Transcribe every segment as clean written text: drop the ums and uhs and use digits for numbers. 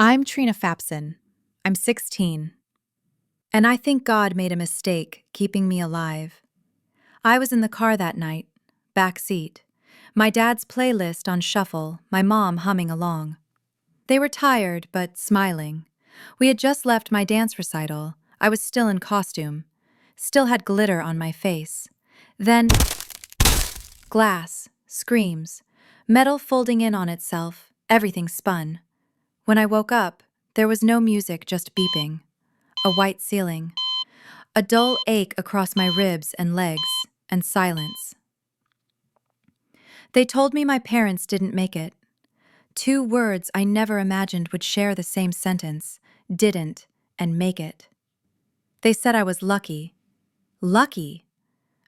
I'm Trina Fapson. I'm 16. And I think God made a mistake keeping me alive. I was in the car that night, back seat. My dad's playlist on shuffle, my mom humming along. They were tired, but smiling. We had just left my dance recital. I was still in costume. Still had glitter on my face. Then, glass, screams, metal folding in on itself, everything spun. When I woke up, there was no music, just beeping. A white ceiling. A dull ache across my ribs and legs, and silence. They told me my parents didn't make it. 2 words I never imagined would share the same sentence, didn't, and make it. They said I was lucky. Lucky?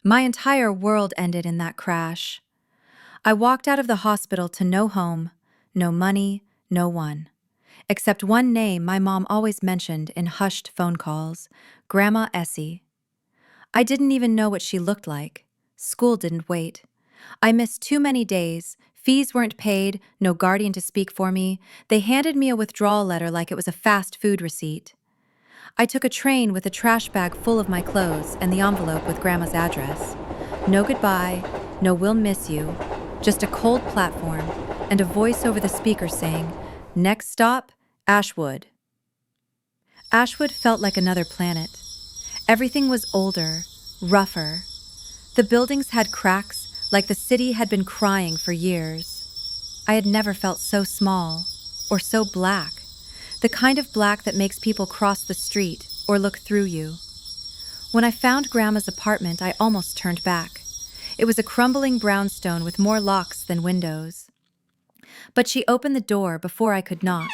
My entire world ended in that crash. I walked out of the hospital to no home, no money, no one. Except one name my mom always mentioned in hushed phone calls, Grandma Essie. I didn't even know what she looked like. School didn't wait. I missed too many days, fees weren't paid, no guardian to speak for me. They handed me a withdrawal letter like it was a fast food receipt. I took a train with a trash bag full of my clothes and the envelope with Grandma's address. No goodbye, no we'll miss you, just a cold platform and a voice over the speaker saying, "Next stop, Ashwood." Ashwood felt like another planet. Everything was older, rougher. The buildings had cracks, like the city had been crying for years. I had never felt so small, or so black. The kind of black that makes people cross the street or look through you. When I found Grandma's apartment, I almost turned back. It was a crumbling brownstone with more locks than windows. But she opened the door before I could knock.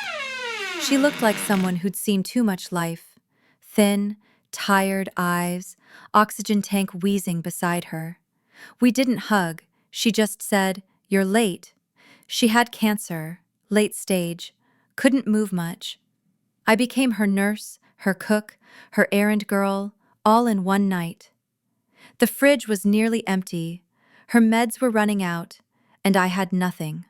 She looked like someone who'd seen too much life. Thin, tired eyes, oxygen tank wheezing beside her. We didn't hug. She just said, "You're late." She had cancer, late stage, couldn't move much. I became her nurse, her cook, her errand girl, all in one night. The fridge was nearly empty. Her meds were running out, and I had nothing.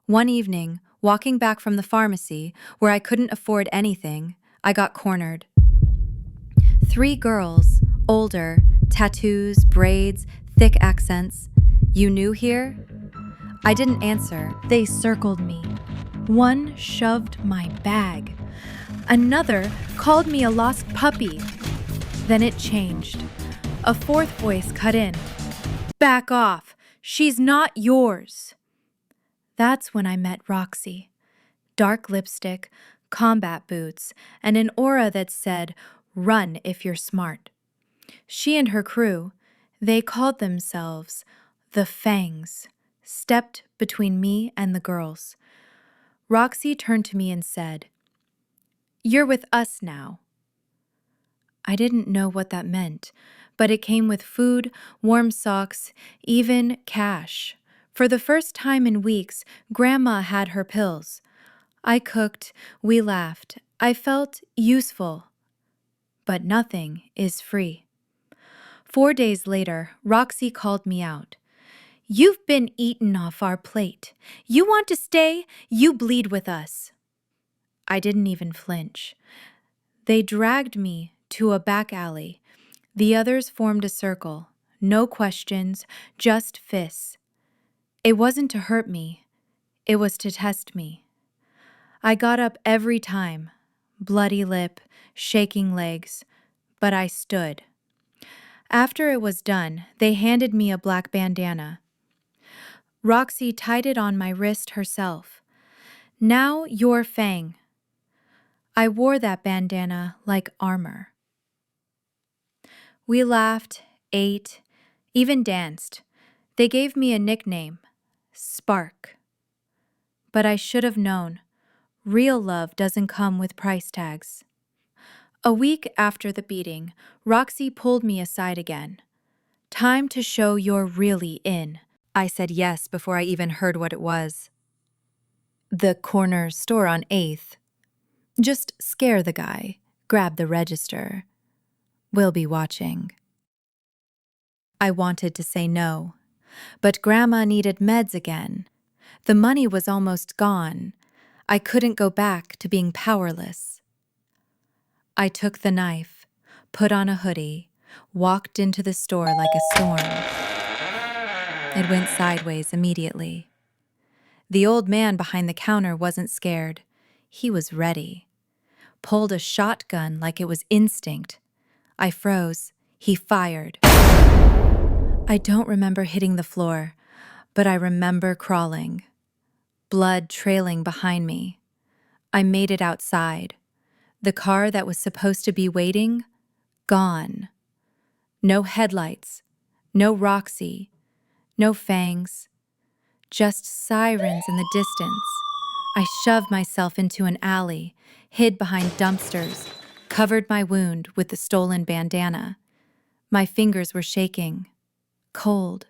One evening, walking back from the pharmacy, where I couldn't afford anything, I got cornered. 3 girls, older, tattoos, braids, thick accents. "You new here?" I didn't answer. They circled me. One shoved my bag. Another called me a lost puppy. Then it changed. A 4th voice cut in. "Back off. She's not yours." That's when I met Roxy. Dark lipstick, combat boots, and an aura that said, "Run if you're smart." She and her crew, they called themselves the Fangs, stepped between me and the girls. Roxy turned to me and said, "You're with us now." I didn't know what that meant, but it came with food, warm socks, even cash. For the first time in weeks, Grandma had her pills. I cooked, we laughed. I felt useful. But nothing is free. 4 days later, Roxy called me out. "You've been eaten off our plate. You want to stay? You bleed with us." I didn't even flinch. They dragged me to a back alley. The others formed a circle. No questions, just fists. It wasn't to hurt me. It was to test me. I got up every time, bloody lip, shaking legs, but I stood. After it was done, they handed me a black bandana. Roxy tied it on my wrist herself. "Now you're Fang." I wore that bandana like armor. We laughed, ate, even danced. They gave me a nickname, Spark. But I should have known. Real love doesn't come with price tags. A week after the beating, Roxy pulled me aside again. "Time to show you're really in." I said yes before I even heard what it was. The corner store on 8th. Just scare the guy, grab the register. We'll be watching. I wanted to say no, but Grandma needed meds again. The money was almost gone. I couldn't go back to being powerless. I took the knife, put on a hoodie, walked into the store like a storm. It went sideways immediately. The old man behind the counter wasn't scared. He was ready. Pulled a shotgun like it was instinct. I froze. He fired. I don't remember hitting the floor, but I remember crawling. Blood trailing behind me. I made it outside. The car that was supposed to be waiting, gone. No headlights, no Roxy, no fangs, just sirens in the distance. I shoved myself into an alley, hid behind dumpsters, covered my wound with the stolen bandana. My fingers were shaking, cold.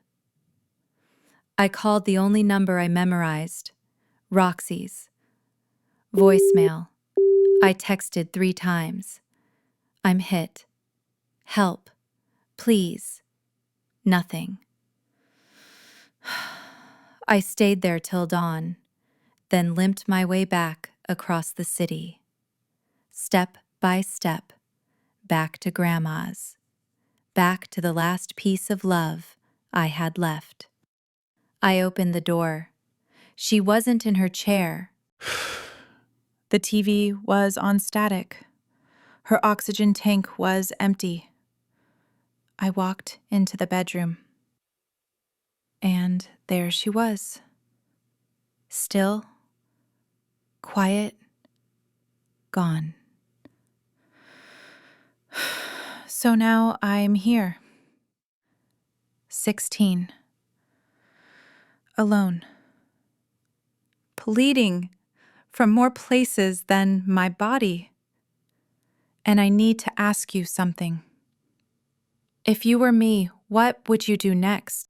I called the only number I memorized, Roxy's. Voicemail. I texted 3 times. I'm hit. Help. Please. Nothing. I stayed there till dawn, then limped my way back across the city. Step by step, back to Grandma's. Back to the last piece of love I had left. I opened the door. She wasn't in her chair. The TV was on static. Her oxygen tank was empty. I walked into the bedroom. And there she was. Still, quiet, gone. So now I'm here. 16. Alone. Bleeding from more places than my body. And I need to ask you something. If you were me, what would you do next?